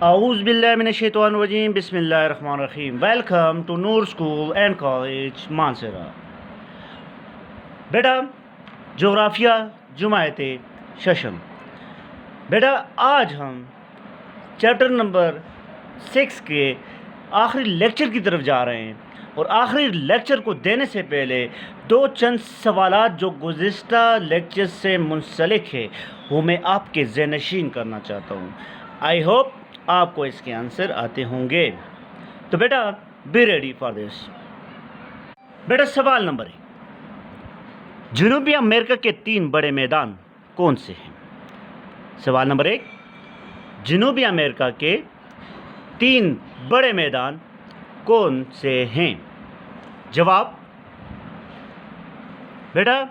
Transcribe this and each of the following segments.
اعوذ باللہ من الشیطان الرجیم بسم اللہ الرحمن الرحیم welcome to Noor school and college Mansehra. بیٹا جغرافیہ جماعت ششم۔ بیٹا آج ہم چیپٹر نمبر 6 کے آخری لیکچر کی طرف جا رہے ہیں، اور آخری لیکچر کو دینے سے پہلے دو چند سوالات جو گزشتہ لیکچر سے منسلک ہے وہ میں آپ کے ذہن نشین کرنا چاہتا ہوں۔ آئی ہوپ آپ کو اس کے آنسر آتے ہوں گے، تو بیٹا بی ریڈی فار دس۔ بیٹا سوال نمبر 1، جنوبی امریکہ کے 3 بڑے میدان کون سے ہیں؟ سوال نمبر 1، جنوبی امریکہ کے 3 بڑے میدان کون سے ہیں؟ جواب، بیٹا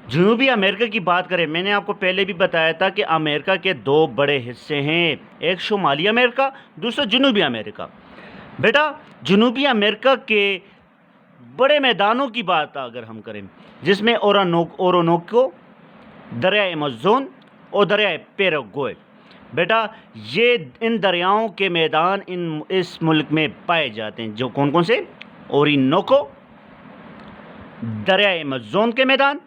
جنوبی امریکہ کی بات کریں، میں نے آپ کو پہلے بھی بتایا تھا کہ امریکہ کے 2 بڑے حصے ہیں، ایک شمالی امریکہ، دوسرا جنوبی امریکہ۔ بیٹا جنوبی امریکہ کے بڑے میدانوں کی بات اگر ہم کریں، جس میں اورونوکو، دریائے ایمیزون اور دریائے پیراگوئے، بیٹا یہ ان دریاؤں کے میدان اس ملک میں پائے جاتے ہیں، جو کون کون سے؟ اورینوکو، دریائے ایمیزون کے میدان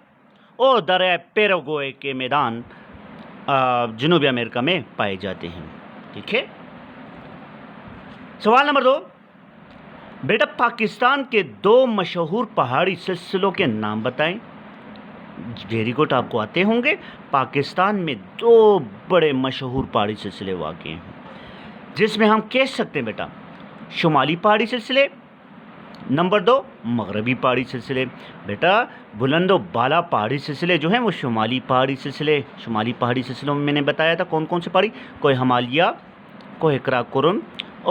اور دریائے پیراگوئے کے میدان جنوبی امریکہ میں پائے جاتے ہیں، ٹھیک ہے۔ سوال نمبر 2، بیٹا پاکستان کے 2 مشہور پہاڑی سلسلوں کے نام بتائیں۔ ویری گڈ، آپ کو آتے ہوں گے۔ پاکستان میں 2 بڑے مشہور پہاڑی سلسلے واقع ہیں، جس میں ہم کہہ سکتے ہیں بیٹا شمالی پہاڑی سلسلے، نمبر 2 مغربی پہاڑی سلسلے۔ بیٹا بلند و بالا پہاڑی سلسلے جو ہیں وہ شمالی پہاڑی سلسلوں میں نے بتایا تھا کون کون سے پہاڑی، کوہ ہمالیہ، کوہ قراقرم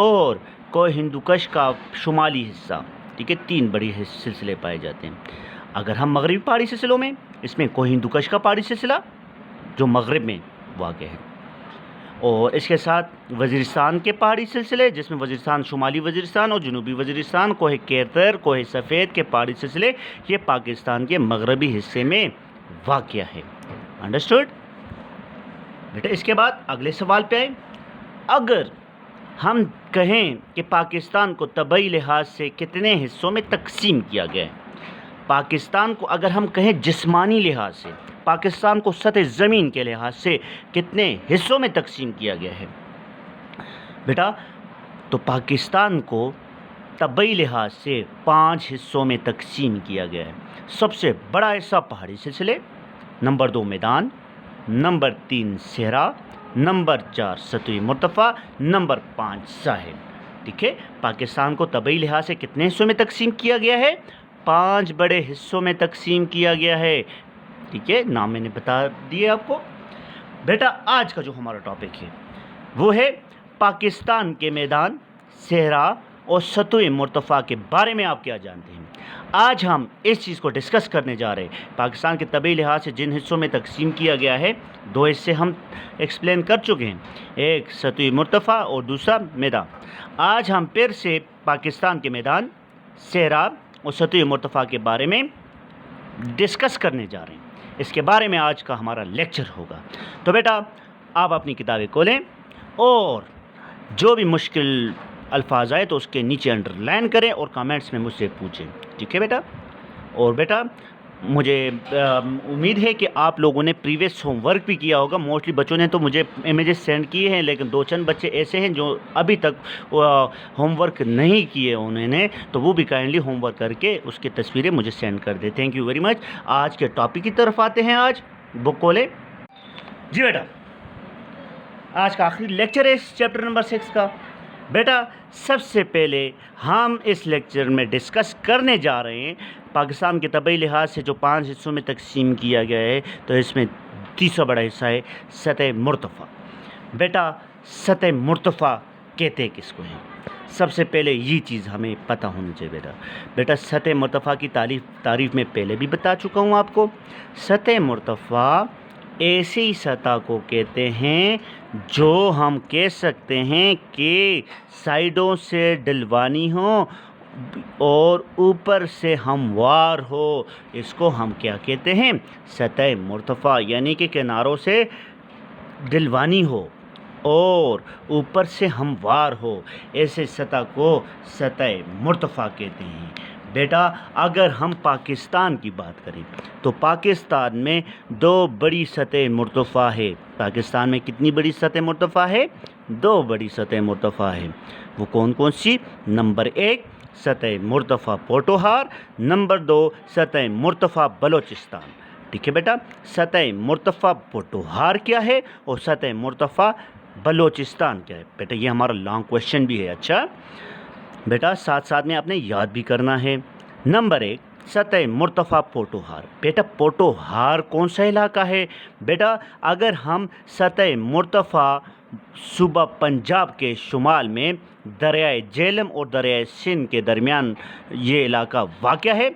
اور کوہ ہندوکش کا شمالی حصہ، ٹھیک ہے۔ 3 بڑی سلسلے پائے جاتے ہیں۔ اگر ہم مغربی پہاڑی سلسلوں میں، اس میں کوہ ہندوکش کا پہاڑی سلسلہ جو مغرب میں واقع ہے، اور اس کے ساتھ وزیرستان کے پہاڑی سلسلے، جس میں وزیرستان، شمالی وزیرستان اور جنوبی وزیرستان، کوہ کیرتر، کوہ سفید کے پہاڑی سلسلے، یہ پاکستان کے مغربی حصے میں واقع ہے۔ انڈرسٹوڈ؟ بیٹا اس کے بعد اگلے سوال پہ آئیں۔ اگر ہم کہیں کہ پاکستان کو طبعی لحاظ سے کتنے حصوں میں تقسیم کیا گیا ہے؟ پاکستان کو اگر ہم کہیں جسمانی لحاظ سے، پاکستان کو سطح زمین کے لحاظ سے کتنے حصوں میں تقسیم کیا گیا ہے؟ بیٹا تو پاکستان کو طبعی لحاظ سے 5 حصوں میں تقسیم کیا گیا ہے۔ سب سے بڑا حصہ پہاڑی سلسلے، نمبر 2 میدان، نمبر 3 صحرا، نمبر 4 سطحی مرتفع، نمبر 5 ساحل، ٹھیک ہے۔ پاکستان کو طبعی لحاظ سے کتنے حصوں میں تقسیم کیا گیا ہے؟ 5 بڑے حصوں میں تقسیم کیا گیا ہے، ٹھیک ہے۔ نام میں نے بتا دیے آپ کو۔ بیٹا آج کا جو ہمارا ٹاپک ہے وہ ہے پاکستان کے میدان، صحرا اور سطح مرتفع کے بارے میں آپ کیا جانتے ہیں؟ آج ہم اس چیز کو ڈسکس کرنے جا رہے ہیں۔ پاکستان کے طبعی لحاظ سے جن حصوں میں تقسیم کیا گیا ہے، 2 حصے ہم ایکسپلین کر چکے ہیں، ایک سطح مرتفع اور دوسرا میدان۔ آج ہم پھر سے پاکستان کے میدان، صحرا اور سطح مرتفع کے بارے میں ڈسکس کرنے جا رہے ہیں۔ اس کے بارے میں آج کا ہمارا لیکچر ہوگا۔ تو بیٹا آپ اپنی کتابیں کھولیں اور جو بھی مشکل الفاظ آئے تو اس کے نیچے انڈر لائن کریں اور کامنٹس میں مجھ سے پوچھیں، ٹھیک ہے بیٹا۔ اور بیٹا مجھے امید ہے کہ آپ لوگوں نے پریویس ہوم ورک بھی کیا ہوگا۔ موسٹلی بچوں نے تو مجھے امیجز سینڈ کیے ہیں، لیکن 2 چند بچے ایسے ہیں جو ابھی تک ہوم ورک نہیں کیے انہوں نے، تو وہ بھی کائنڈلی ہوم ورک کر کے اس کی تصویریں مجھے سینڈ کر دیں۔ Thank you very much. آج کے ٹاپک کی طرف آتے ہیں۔ آج بک کھولیں جی بیٹا، آج کا آخری لیکچر ہے اس چیپٹر نمبر 6 کا۔ بیٹا سب سے پہلے ہم اس لیکچر میں ڈسکس کرنے جا رہے ہیں پاکستان کے طبعی لحاظ سے جو 5 حصوں میں تقسیم کیا گیا ہے، تو اس میں تیسرا بڑا حصہ ہے سطح مرتفع۔ بیٹا سطح مرتفع کہتے کس کو ہیں؟ سب سے پہلے یہ چیز ہمیں پتہ ہونی چاہیے بیٹا سطح مرتفع کی تعریف میں پہلے بھی بتا چکا ہوں آپ کو۔ سطح مرتفع ایسی سطح کو کہتے ہیں جو ہم کہہ سکتے ہیں کہ سائیڈوں سے ڈلوانی ہو اور اوپر سے ہموار ہو، اس کو ہم کیا کہتے ہیں؟ سطح مرتفع، یعنی کہ کناروں سے ڈلوانی ہو اور اوپر سے ہموار ہو، ایسے سطح کو سطح مرتفع کہتے ہیں۔ بیٹا اگر ہم پاکستان کی بات کریں تو پاکستان میں دو بڑی سطح مرتفع ہے۔ پاکستان میں کتنی بڑی سطح مرتفع ہے؟ دو بڑی سطح مرتفع ہے۔ وہ کون کون سی؟ نمبر 1 سطح مرتفع پوٹوہار، نمبر 2 سطح مرتفع بلوچستان۔ ٹھیک ہے بیٹا، سطح مرتفع پوٹوہار کیا ہے اور سطح مرتفع بلوچستان کیا ہے؟ بیٹا یہ ہمارا لانگ کویشچن بھی ہے۔ اچھا بیٹا ساتھ ساتھ میں آپ نے یاد بھی کرنا ہے۔ نمبر 1 سطح مرتفع پوٹوہار۔ بیٹا پوٹوہار کون سا علاقہ ہے؟ بیٹا اگر ہم سطح مرتفع صوبہ پنجاب کے شمال میں دریائے جہلم اور دریائے سندھ کے درمیان یہ علاقہ واقع ہے۔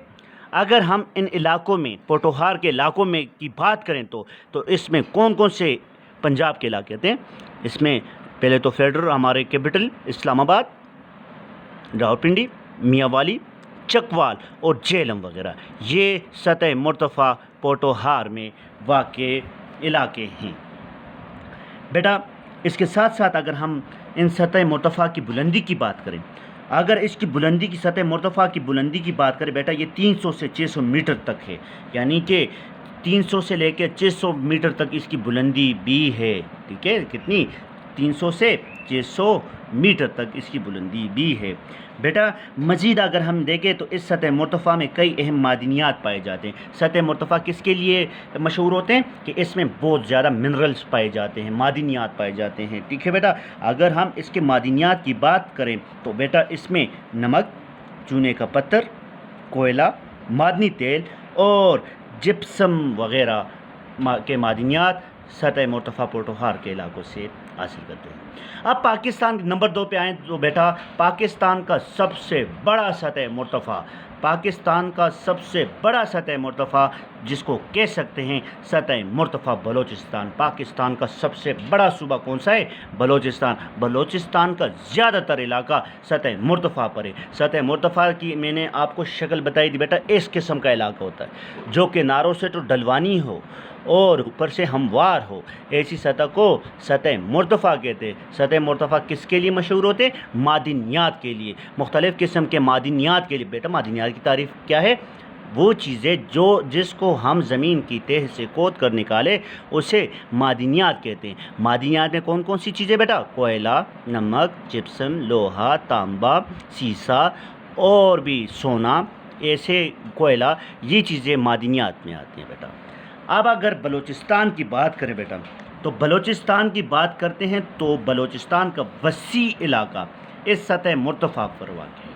اگر ہم ان علاقوں میں پوٹوہار کے علاقوں میں کی بات کریں تو اس میں کون کون سے پنجاب کے علاقے آتے ہیں؟ اس میں پہلے تو فیڈرل ہمارے کیپٹل اسلام آباد، راولپنڈی، میاں والی، چکوال اور جہلم وغیرہ، یہ سطح مرتفع پوٹوہار میں واقع علاقے ہیں۔ بیٹا اس کے ساتھ ساتھ اگر ہم ان سطح مرتفع کی بلندی کی بات کریں، اگر اس کی بلندی کی سطح مرتفع کی بلندی کی بات کریں بیٹا یہ 300 سے 600 میٹر تک ہے، یعنی کہ 300 سے لے کے 600 میٹر تک اس کی بلندی بھی ہے۔ ٹھیک ہے، کتنی؟ 300 سے 600 میٹر تک اس کی بلندی بھی ہے۔ بیٹا مزید اگر ہم دیکھیں تو اس سطح مرتفع میں کئی اہم معدنیات پائے جاتے ہیں۔ سطح مرتفع کس کے لیے مشہور ہوتے ہیں؟ کہ اس میں بہت زیادہ منرلز پائے جاتے ہیں، معدنیات پائے جاتے ہیں۔ ٹھیک ہے بیٹا، اگر ہم اس کے معدنیات کی بات کریں تو بیٹا اس میں نمک، چونے کا پتھر، کوئلہ، معدنی تیل اور جپسم وغیرہ کے معدنیات سطح مرتفع پوٹوہار کے علاقوں سے حاصل کرتے ہیں۔ اب پاکستان نمبر 2 پہ آئیں تو بیٹا پاکستان کا سب سے بڑا سطح مرتفع، پاکستان کا سب سے بڑا سطح مرتفع جس کو کہہ سکتے ہیں سطح مرتفع بلوچستان۔ پاکستان کا سب سے بڑا صوبہ کون سا ہے؟ بلوچستان۔ بلوچستان کا زیادہ تر علاقہ سطح مرتفع پر ہے۔ سطح مرتفع کی میں نے آپ کو شکل بتائی دی بیٹا، اس قسم کا علاقہ ہوتا ہے جو کہ کناروں سے تو ڈھلوانی ہو اور اوپر سے ہموار ہو، ایسی سطح کو سطح مرتفع کہتے ہیں۔ سطح مرتفع کس کے لیے مشہور ہوتے ہیں؟ معدنیات کے لیے، مختلف قسم کے معدنیات کے لیے۔ بیٹا معدنیات کی تعریف کیا ہے؟ وہ چیزیں جس کو ہم زمین کی تہ سے کھود کر نکالے اسے معدنیات کہتے ہیں۔ معدنیات میں کون کون سی چیزیں بیٹا؟ کوئلہ، نمک، جپسم، لوہا، تانبا، سیسا اور بھی سونا، ایسے کوئلہ، یہ چیزیں معدنیات میں آتی ہیں بیٹا۔ اب اگر بلوچستان کی بات کریں بیٹا تو بلوچستان کی بات کرتے ہیں تو بلوچستان کا وسیع علاقہ اس سطح مرتفع پر واقع ہے،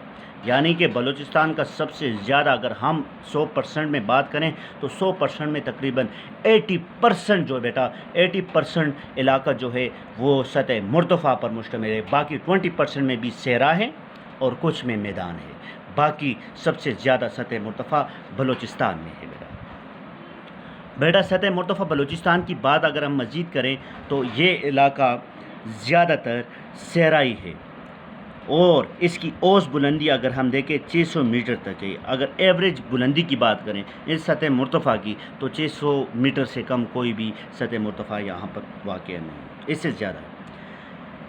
یعنی کہ بلوچستان کا سب سے زیادہ اگر ہم 100% میں بات کریں تو 100% میں تقریباً 80% جو بیٹا 80% علاقہ جو ہے وہ سطح مرتفع پر مشتمل ہے، باقی 20% میں بھی صحرا ہے اور کچھ میں میدان ہے، باقی سب سے زیادہ سطح مرتفع بلوچستان میں ہے بیٹا۔ سطح مرتفع بلوچستان کی بات اگر ہم مزید کریں تو یہ علاقہ زیادہ تر صحرائی ہے اور اس کی اوسط بلندی اگر ہم دیکھیں 600 میٹر تک ہے۔ اگر ایوریج بلندی کی بات کریں اس سطح مرتفع کی تو 600 میٹر سے کم کوئی بھی سطح مرتفع یہاں پر واقع نہیں، اس سے زیادہ ہے۔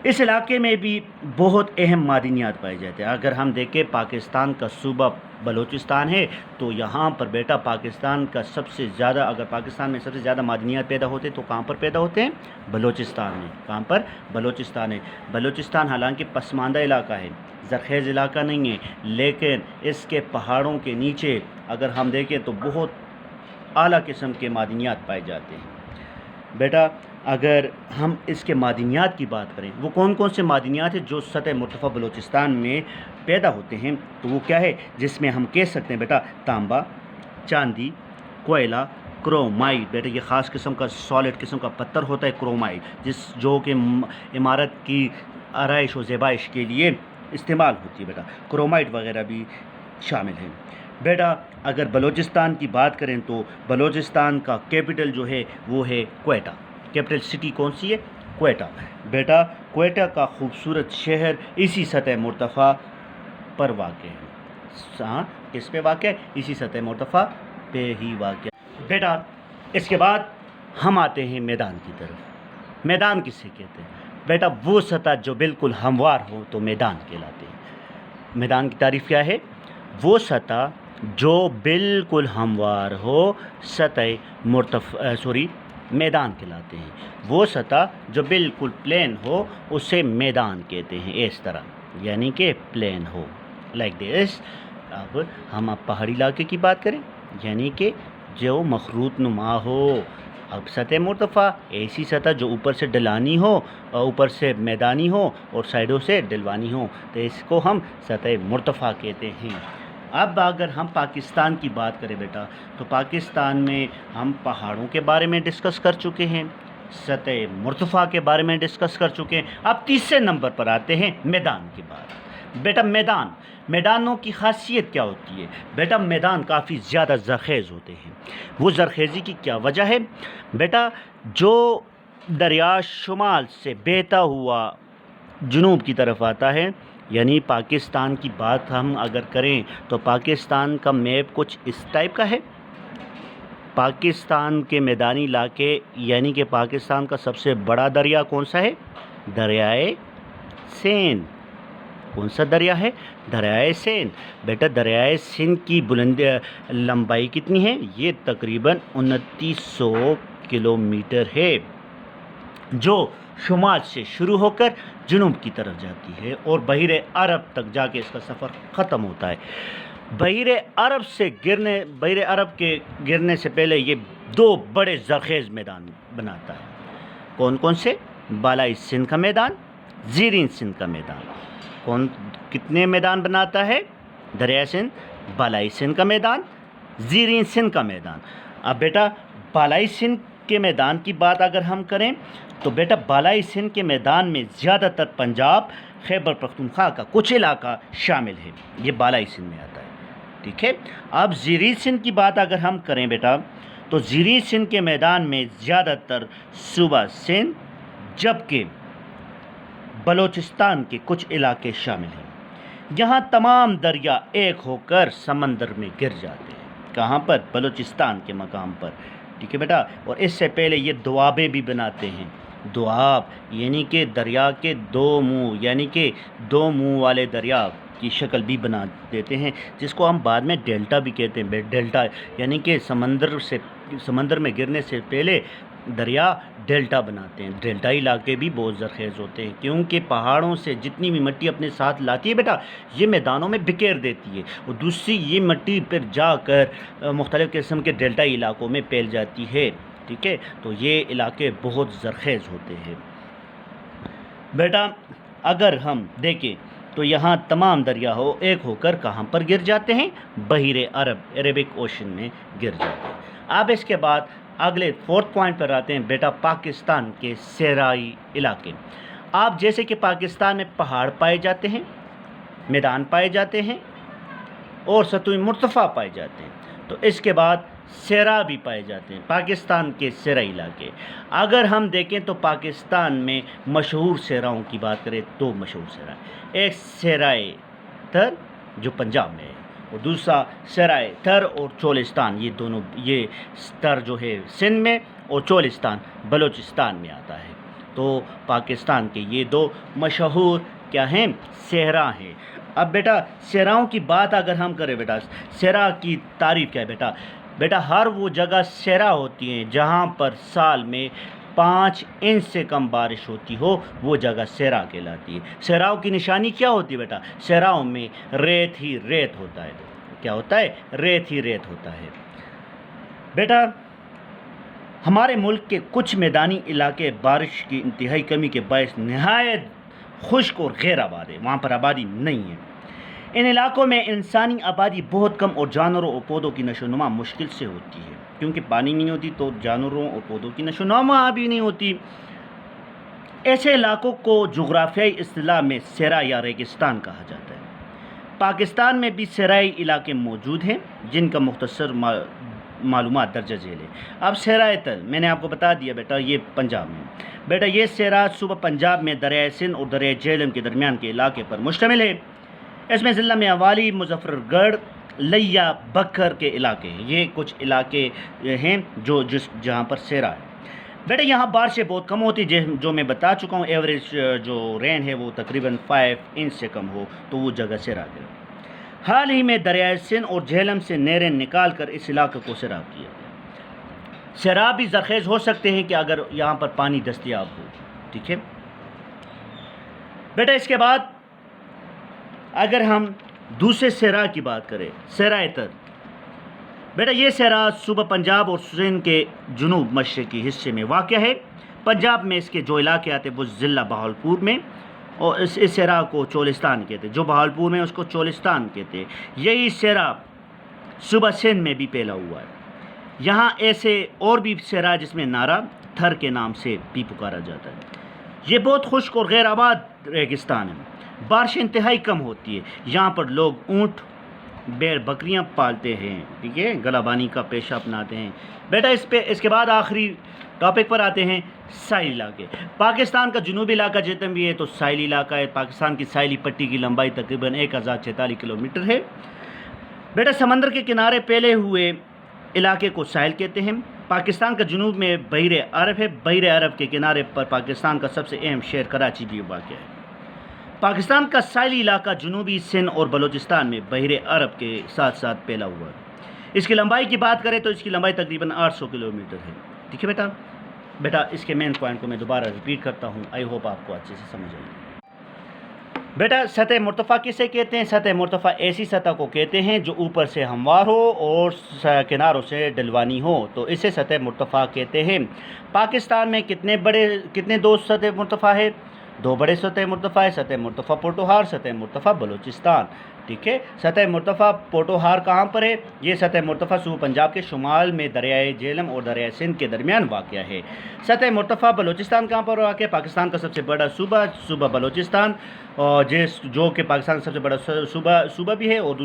اس علاقے میں بھی بہت اہم معدنیات پائے جاتے ہیں۔ اگر ہم دیکھیں پاکستان کا صوبہ بلوچستان ہے تو یہاں پر بیٹا پاکستان کا سب سے زیادہ، اگر پاکستان میں سب سے زیادہ معدنیات پیدا ہوتے ہیں تو کہاں پر پیدا ہوتے ہیں؟ بلوچستان میں۔ کہاں پر؟ بلوچستان ہے۔ بلوچستان حالانکہ پسماندہ علاقہ ہے، زرخیز علاقہ نہیں ہے، لیکن اس کے پہاڑوں کے نیچے اگر ہم دیکھیں تو بہت اعلیٰ قسم کے معدنیات پائے جاتے ہیں بیٹا۔ اگر ہم اس کے معدنیات کی بات کریں وہ کون کون سے معدنیات ہیں جو سطح مرتفع بلوچستان میں پیدا ہوتے ہیں تو وہ کیا ہے؟ جس میں ہم کہہ سکتے ہیں بیٹا تانبا، چاندی، کوئلہ، کرومائٹ۔ بیٹا یہ خاص قسم کا سالڈ قسم کا پتھر ہوتا ہے کرومائٹ، جو کہ عمارت کی آرائش و زیبائش کے لیے استعمال ہوتی ہے بیٹا، کرومائٹ وغیرہ بھی شامل ہیں بیٹا۔ اگر بلوچستان کی بات کریں تو بلوچستان کا کیپٹل جو ہے وہ ہے کوئٹہ۔ کیپٹل سٹی کون سی ہے؟ کوئٹہ بیٹا۔ کوئٹہ کا خوبصورت شہر اسی سطح مرتفع پر واقع ہے۔ ہاں کس پہ واقع ہے؟ اسی سطح مرتفع پہ ہی واقع ہے بیٹا۔ اس کے بعد ہم آتے ہیں میدان کی طرف۔ میدان کس سے کہتے ہیں؟ بیٹا وہ سطح جو بالکل ہموار ہو تو میدان کہلاتے ہیں۔ میدان کی تعریف کیا ہے؟ وہ سطح جو بالکل ہموار ہو سطح میدان کہلاتے ہیں۔ وہ سطح جو بالکل پلین ہو اسے میدان کہتے ہیں، اس طرح یعنی کہ پلین ہو، لائک دس۔ اب ہم پہاڑی علاقے کی بات کریں، یعنی کہ جو مخروط نما ہو۔ اب سطح مرتفع ایسی سطح جو اوپر سے ڈھلانی ہو اور اوپر سے میدانی ہو اور سائڈوں سے ڈھلوانی ہو، تو اس کو ہم سطح مرتفع کہتے ہیں۔ اب اگر ہم پاکستان کی بات کریں بیٹا، تو پاکستان میں ہم پہاڑوں کے بارے میں ڈسکس کر چکے ہیں، سطح مرتفع کے بارے میں ڈسکس کر چکے ہیں۔ اب تیسرے نمبر پر آتے ہیں میدان کی بات۔ بیٹا میدانوں کی خاصیت کیا ہوتی ہے؟ بیٹا میدان کافی زیادہ زرخیز ہوتے ہیں۔ وہ زرخیزی کی کیا وجہ ہے؟ بیٹا جو دریا شمال سے بہتا ہوا جنوب کی طرف آتا ہے، یعنی پاکستان کی بات ہم اگر کریں تو پاکستان کا میپ کچھ اس ٹائپ کا ہے۔ پاکستان کے میدانی علاقے یعنی کہ پاکستان کا سب سے بڑا دریا کون سا ہے؟ دریائے سین۔ کون سا دریا ہے؟ دریائے سین۔ بیٹا دریائے سندھ کی لمبائی کتنی ہے؟ یہ تقریباً 2900 کلومیٹر ہے، جو شمال سے شروع ہو کر جنوب کی طرف جاتی ہے اور بحیر عرب تک جا کے اس کا سفر ختم ہوتا ہے۔ بحیر عرب کے گرنے سے پہلے یہ دو بڑے زرخیز میدان بناتا ہے۔ کون کون سے؟ بالائی سندھ کا میدان، زیرین سندھ کا میدان۔ کتنے میدان بناتا ہے؟ دریائے سندھ، بالائی سندھ کا میدان، زیرین سندھ کا میدان۔ اب بیٹا بالائی سندھ کے میدان کی بات اگر ہم کریں تو بیٹا بالائی سندھ کے میدان میں زیادہ تر پنجاب، خیبر پختونخوا کا کچھ علاقہ شامل ہے، یہ بالائی سندھ میں آتا ہے، ٹھیک ہے۔ اب زیرین سندھ کی بات اگر ہم کریں بیٹا تو زیرین سندھ کے میدان میں زیادہ تر صوبہ سندھ جبکہ بلوچستان کے کچھ علاقے شامل ہیں۔ یہاں تمام دریا ایک ہو کر سمندر میں گر جاتے ہیں۔ کہاں پر؟ بلوچستان کے مقام پر، ٹھیک ہے بیٹا۔ اور اس سے پہلے یہ دوابیں بھی بناتے ہیں۔ دواب یعنی کہ دریا کے دو منہ، یعنی کہ دو منہ والے دریا کی شکل بھی بنا دیتے ہیں، جس کو ہم بعد میں ڈیلٹا بھی کہتے ہیں۔ ڈیلٹا یعنی کہ سمندر میں گرنے سے پہلے دریا ڈیلٹا بناتے ہیں۔ ڈیلٹائی علاقے بھی بہت زرخیز ہوتے ہیں، کیونکہ پہاڑوں سے جتنی بھی مٹی اپنے ساتھ لاتی ہے بیٹا، یہ میدانوں میں بکھیر دیتی ہے، اور دوسری یہ مٹی پھر جا کر مختلف قسم کے ڈیلٹائی علاقوں میں پھیل جاتی ہے، ٹھیک ہے۔ تو یہ علاقے بہت زرخیز ہوتے ہیں۔ بیٹا اگر ہم دیکھیں تو یہاں تمام دریا ایک ہو کر کہاں پر گر جاتے ہیں؟ بحیر عربک اوشن میں گر جاتے ہیں۔ اب اس کے بعد اگلے 4 پوائنٹ پر آتے ہیں بیٹا، پاکستان کے صحرائی علاقے۔ آپ جیسے کہ پاکستان میں پہاڑ پائے جاتے ہیں، میدان پائے جاتے ہیں اور سطح مرتفع پائے جاتے ہیں، تو اس کے بعد صحرا بھی پائے جاتے ہیں، پاکستان کے صحرائی علاقے۔ اگر ہم دیکھیں تو پاکستان میں مشہور صحراؤں کی بات کریں تو مشہور صحرا، ایک صحرائے تھر جو پنجاب میں ہے، اور دوسرا صحرائے تھر اور چولستان، یہ تھر جو ہے سندھ میں اور چولستان بلوچستان میں آتا ہے۔ تو پاکستان کے یہ دو مشہور کیا ہیں؟ صحرا ہیں۔ اب بیٹا صحراؤں کی بات اگر ہم کریں بیٹا، صحرا کی تعریف کیا ہے بیٹا ہر وہ جگہ صحرا ہوتی ہیں جہاں پر سال میں 5 انچ سے کم بارش ہوتی ہو، وہ جگہ صحرا کہلاتی ہے۔ صحراؤں کی نشانی کیا ہوتی ہے بیٹا؟ صحراؤں میں ریت ہی ریت ہوتا ہے۔ کیا ہوتا ہے؟ ریت ہی ریت ہوتا ہے۔ بیٹا ہمارے ملک کے کچھ میدانی علاقے بارش کی انتہائی کمی کے باعث نہایت خشک اور غیر آباد ہے، وہاں پر آبادی نہیں ہے۔ ان علاقوں میں انسانی آبادی بہت کم اور جانوروں اور پودوں کی نشو و نما مشکل سے ہوتی ہے، کیونکہ پانی نہیں ہوتی تو جانوروں اور پودوں کی نشو و نما بھی نہیں ہوتی۔ ایسے علاقوں کو جغرافیائی اصطلاح میں صحرا یا ریگستان کہا جاتا ہے۔ پاکستان میں بھی صحرائی علاقے موجود ہیں جن کا مختصر معلومات درجہ ذیل ہے۔ اب صحرائے تل میں نے آپ کو بتا دیا بیٹا، یہ پنجاب میں بیٹا، یہ صحرا صوبہ پنجاب میں دریائے سندھ اور دریائے جہلم کے درمیان کے علاقے پر مشتمل ہے۔ اس میں ضلع میاوالی، مظفر گڑھ، لیا، بکھر کے علاقے ہیں۔ یہ کچھ علاقے ہیں جہاں پر صحرا ہے۔ بیٹا یہاں بارشیں بہت کم ہوتی ہے، جو میں بتا چکا ہوں، ایوریج جو رین ہے وہ تقریباً 5 انچ سے کم ہو تو وہ جگہ سیراب ہے۔ حال ہی میں دریائے سندھ اور جہلم سے نہریں نکال کر اس علاقے کو سیراب کیا گیا۔ سیراب بھی زرخیز ہو سکتے ہیں کہ اگر یہاں پر پانی دستیاب ہو، ٹھیک ہے بیٹا۔ اس کے بعد اگر ہم دوسرے صحرا کی بات کریں، صحرائے تل، بیٹا یہ صحرا صوبہ پنجاب اور سندھ کے جنوب مشرقی حصے میں واقع ہے۔ پنجاب میں اس کے جو علاقے آتے ہیں وہ ضلع بہاولپور میں، اور اس صحرا کو چولستان کہتے ہیں، جو بہاولپور میں اس کو چولستان کہتے ہیں۔ یہی صحرا صوبہ سندھ میں بھی پھیلا ہوا ہے۔ یہاں ایسے اور بھی صحرا جس میں نارا تھر کے نام سے بھی پکارا جاتا ہے۔ یہ بہت خشک اور غیر آباد ریگستان ہے، بارش انتہائی کم ہوتی ہے۔ یہاں پر لوگ اونٹ، بیر، بکریاں پالتے ہیں، ٹھیک ہے، گلہ بانی کا پیشہ اپناتے ہیں۔ بیٹا اس کے بعد آخری ٹاپک پر آتے ہیں، ساحلی علاقے۔ پاکستان کا جنوبی علاقہ جتنا بھی ہے تو ساحلی علاقہ ہے۔ پاکستان کی ساحلی پٹی کی لمبائی تقریباً 1046 کلومیٹر ہے۔ بیٹا سمندر کے کنارے پھیلے ہوئے علاقے کو ساحل کہتے ہیں۔ پاکستان کا جنوب میں بحیر عرب ہے۔ بحیر عرب کے کنارے پر پاکستان کا سب سے اہم شہر کراچی بھی واقع ہے۔ پاکستان کا ساحلی علاقہ جنوبی سندھ اور بلوچستان میں بحیر عرب کے ساتھ ساتھ پھیلا ہوا ہے۔ اس کی لمبائی کی بات کریں تو اس کی لمبائی تقریباً 800 کلومیٹر ہے، ٹھیک ہے بیٹا اس کے مین پوائنٹ کو میں دوبارہ ریپیٹ کرتا ہوں، آئی ہوپ آپ کو اچھے سے سمجھ آئے۔ بیٹا سطح مرتفع کسے کہتے ہیں؟ سطح مرتفع ایسی سطح کو کہتے ہیں جو اوپر سے ہموار ہو اور کناروں سے ڈلوانی ہو، تو اسے سطح مرتفع کہتے ہیں۔ پاکستان میں کتنے دو سطح مرتفع ہے؟ 2 بڑے سطح مرتفع ہے، سطح مرتفع پوٹوہار، سطح مرتفع بلوچستان، ٹھیک ہے۔ سطح مرتفع پوٹوہار کہاں پر ہے؟ یہ سطح مرتفع صوبہ پنجاب کے شمال میں دریائے جہلم اور دریائے سندھ کے درمیان واقع ہے۔ سطح مرتفع بلوچستان کہاں پر واقع ہے؟ پاکستان کا سب سے بڑا صوبہ بلوچستان، اور جو کہ پاکستان کا سب سے بڑا صوبہ بھی ہے، اور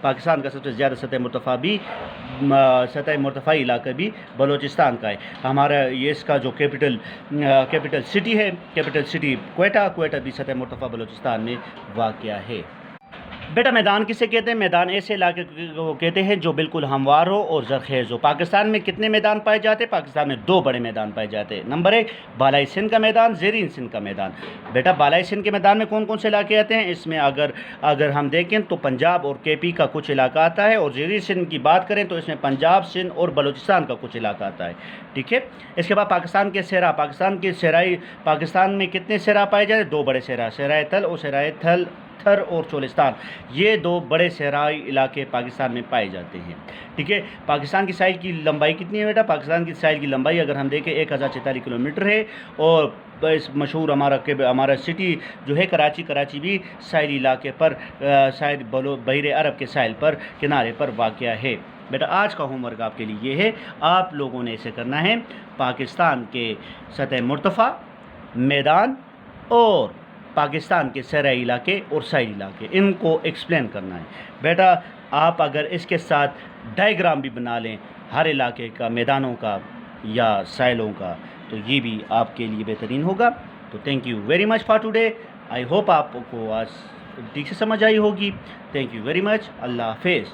پاکستان کا سب سے زیادہ سطح مرتفعی علاقہ بھی بلوچستان کا ہے۔ ہمارا یہ اس کا جو کیپٹل سٹی ہے، کیپٹل سٹی کوئٹہ بھی سطح مرتفع بلوچستان میں واقع ہے۔ بیٹا میدان کسے کہتے ہیں؟ میدان ایسے علاقے کو کہتے ہیں جو بالکل ہموار ہو اور زرخیز ہو۔ پاکستان میں کتنے میدان پائے جاتے ہیں؟ پاکستان میں 2 بڑے میدان پائے جاتے ہیں۔ نمبر 1 بالائی سندھ کا میدان، زیرین سندھ کا میدان۔ بیٹا بالائی سندھ کے میدان میں کون کون سے علاقے آتے ہیں؟ اس میں اگر ہم دیکھیں تو پنجاب اور کے پی کا کچھ علاقہ آتا ہے، اور زیرین سندھ کی بات کریں تو اس میں پنجاب، سندھ اور بلوچستان کا کچھ علاقہ آتا ہے، ٹھیک ہے۔ اس کے بعد پاکستان کے صحرا، پاکستان میں کتنے صحرا پائے جاتے ہیں؟ 2 بڑے صحرا، صحرائے تل اور صحرائے تھر اور چولستان، یہ 2 بڑے صحرائی علاقے پاکستان میں پائے جاتے ہیں، ٹھیک ہے۔ پاکستان کی ساحل کی لمبائی کتنی ہے بیٹا؟ پاکستان کی ساحل کی لمبائی اگر ہم دیکھیں 1046 کلومیٹر ہے، اور اس مشہور ہمارا سٹی جو ہے کراچی بھی ساحلی علاقے پر بحیر عرب کے ساحل پر کنارے پر واقع ہے۔ بیٹا آج کا ہوم ورک آپ کے لیے یہ ہے، آپ لوگوں نے اسے کرنا ہے، پاکستان کے سطح مرتفع، میدان اور پاکستان کے صحرائی علاقے اور ساحلی علاقے، ان کو ایکسپلین کرنا ہے۔ بیٹا آپ اگر اس کے ساتھ ڈائیگرام بھی بنا لیں ہر علاقے کا، میدانوں کا یا ساحلوں کا، تو یہ بھی آپ کے لیے بہترین ہوگا۔ تو thank you very much for today, I hope آپ کو آج ٹھیک سے سمجھ آئی ہوگی۔ تھینک یو ویری مچ، اللہ حافظ۔